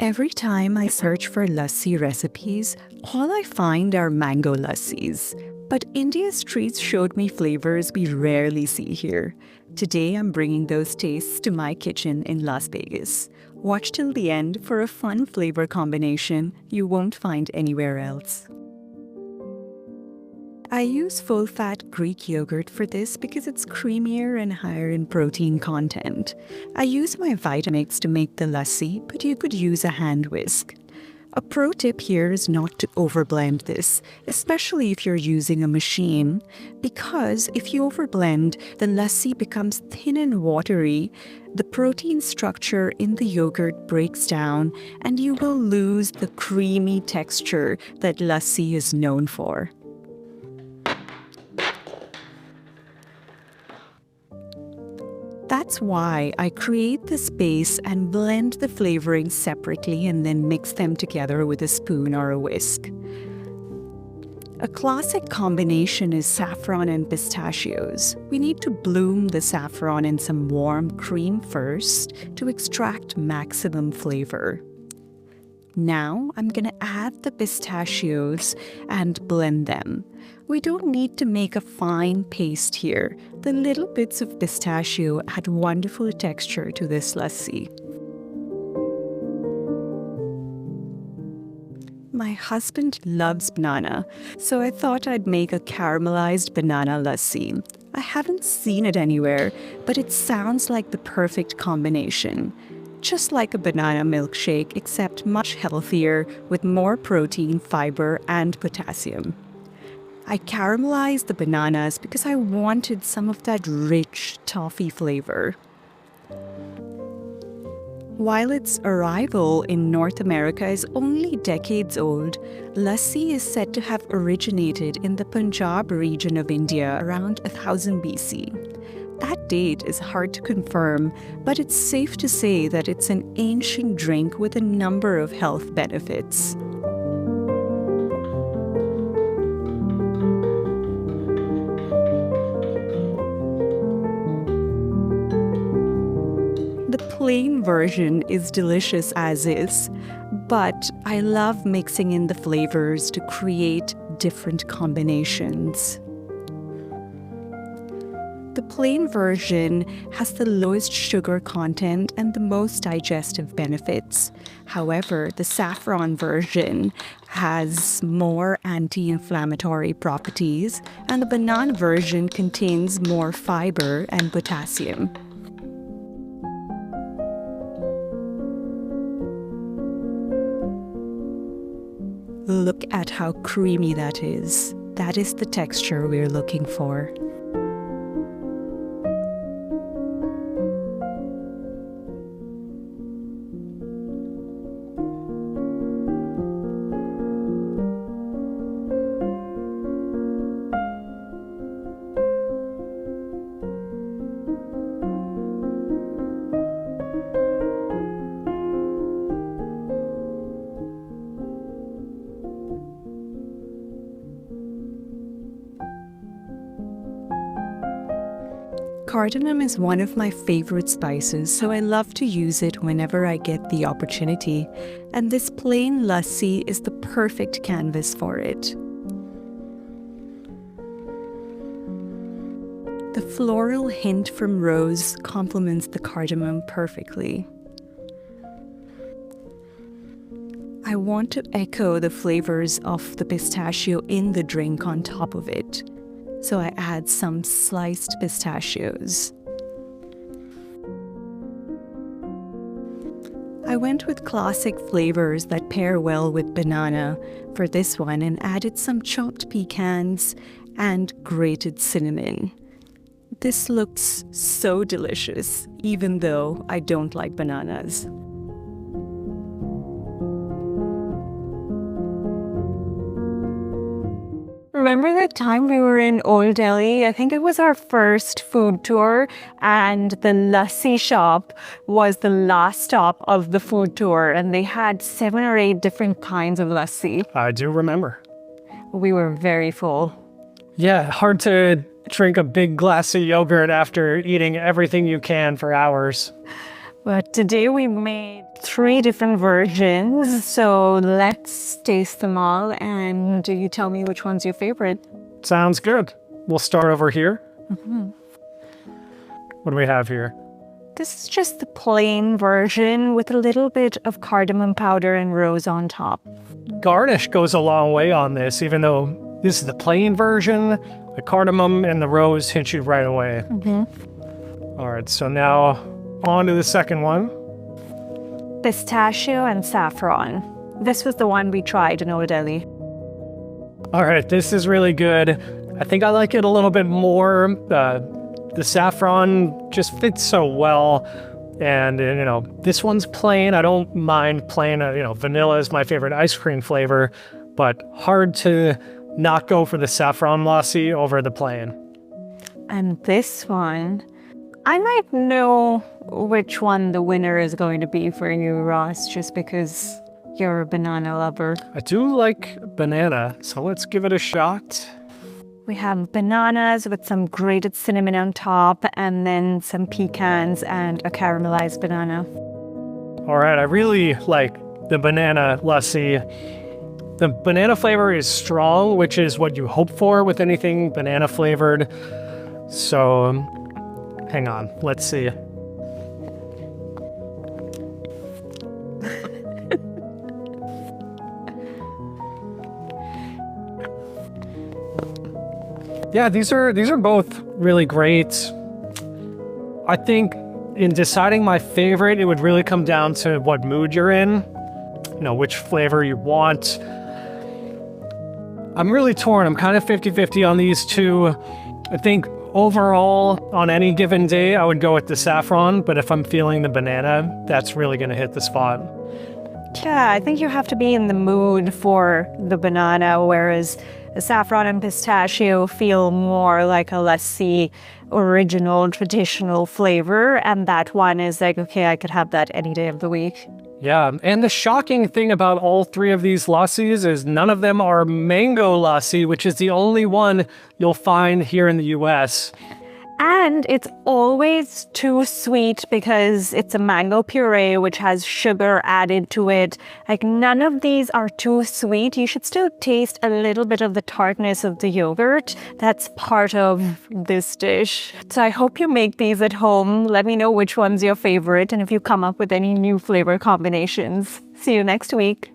Every time I search for lassi recipes, all I find are mango lassis. But India's streets showed me flavors we rarely see here. Today I'm bringing those tastes to my kitchen in Las Vegas. Watch till the end for a fun flavor combination you won't find anywhere else. I use full-fat Greek yogurt for this because it's creamier and higher in protein content. I use my Vitamix to make the lassi, but you could use a hand whisk. A pro tip here is not to overblend this, especially if you're using a machine, because if you overblend, the lassi becomes thin and watery, the protein structure in the yogurt breaks down, and you will lose the creamy texture that lassi is known for. That's why I create this base and blend the flavorings separately and then mix them together with a spoon or a whisk. A classic combination is saffron and pistachios. We need to bloom the saffron in some warm cream first to extract maximum flavor. Now I'm going to add the pistachios and blend them. We don't need to make a fine paste here. The little bits of pistachio add wonderful texture to this lassi. My husband loves banana, so I thought I'd make a caramelized banana lassi. I haven't seen it anywhere, but it sounds like the perfect combination. Just like a banana milkshake, except much healthier with more protein, fiber, and potassium. I caramelized the bananas because I wanted some of that rich toffee flavor. While its arrival in North America is only decades old, lassi is said to have originated in the Punjab region of India around 1000 BC. That date is hard to confirm, but it's safe to say that it's an ancient drink with a number of health benefits. The plain version is delicious as is, but I love mixing in the flavors to create different combinations. The plain version has the lowest sugar content and the most digestive benefits. However, the saffron version has more anti-inflammatory properties, and the banana version contains more fiber and potassium. Look at how creamy that is. That is the texture we're looking for. Cardamom is one of my favorite spices, so I love to use it whenever I get the opportunity, and this plain lassi is the perfect canvas for it. The floral hint from rose complements the cardamom perfectly. I want to echo the flavors of the pistachio in the drink on top of it. So I add some sliced pistachios. I went with classic flavors that pair well with banana for this one and added some chopped pecans and grated cinnamon. This looks so delicious, even though I don't like bananas. Remember that time we were in Old Delhi? I think it was our first food tour, and the Lassi shop was the last stop of the food tour, and they had 7 or 8 different kinds of lassi. I do remember. We were very full. Yeah, hard to drink a big glass of yogurt after eating everything you can for hours. But today we made 3 different versions. So let's taste them all and you tell me which one's your favorite. Sounds good. We'll start over here. What do we have here? This is just the plain version with a little bit of cardamom powder and rose on top. Garnish goes a long way on this, even though this is the plain version. The cardamom and the rose hit you right away. All right, so now on to the second one. Pistachio and saffron. This was the one we tried in Old Delhi. All right, this is really good. I think I like it a little bit more. The saffron just fits so well. And, this one's plain. I don't mind plain. Vanilla is my favorite ice cream flavor, but hard to not go for the saffron lassi over the plain. And this one, I might know which one the winner is going to be for you, Ross, just because you're a banana lover. I do like banana, so let's give it a shot. We have bananas with some grated cinnamon on top, and then some pecans and a caramelized banana. All right, I really like the banana lassi. The banana flavor is strong, which is what you hope for with anything banana flavored. So, hang on, let's see. Yeah, these are both really great. I think in deciding my favorite, it would really come down to what mood you're in, which flavor you want. I'm really torn. I'm kind of 50-50 on these two. I think overall, on any given day, I would go with the saffron, but if I'm feeling the banana, that's really going to hit the spot. Yeah, I think you have to be in the mood for the banana, whereas the saffron and pistachio feel more like a lassi original traditional flavor, and that one is like, okay, I could have that any day of the week. Yeah, and the shocking thing about all 3 of these lassis is none of them are mango lassi, which is the only one you'll find here in the US. And it's always too sweet because it's a mango puree which has sugar added to it. Like, none of these are too sweet. You should still taste a little bit of the tartness of the yogurt. That's part of this dish. So I hope you make these at home. Let me know which one's your favorite and if you come up with any new flavor combinations. See you next week.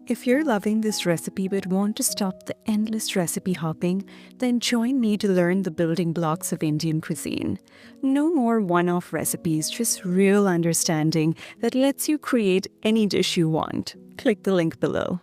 If you're loving this recipe but want to stop the endless recipe hopping, then join me to learn the building blocks of Indian cuisine. No more one-off recipes, just real understanding that lets you create any dish you want. Click the link below.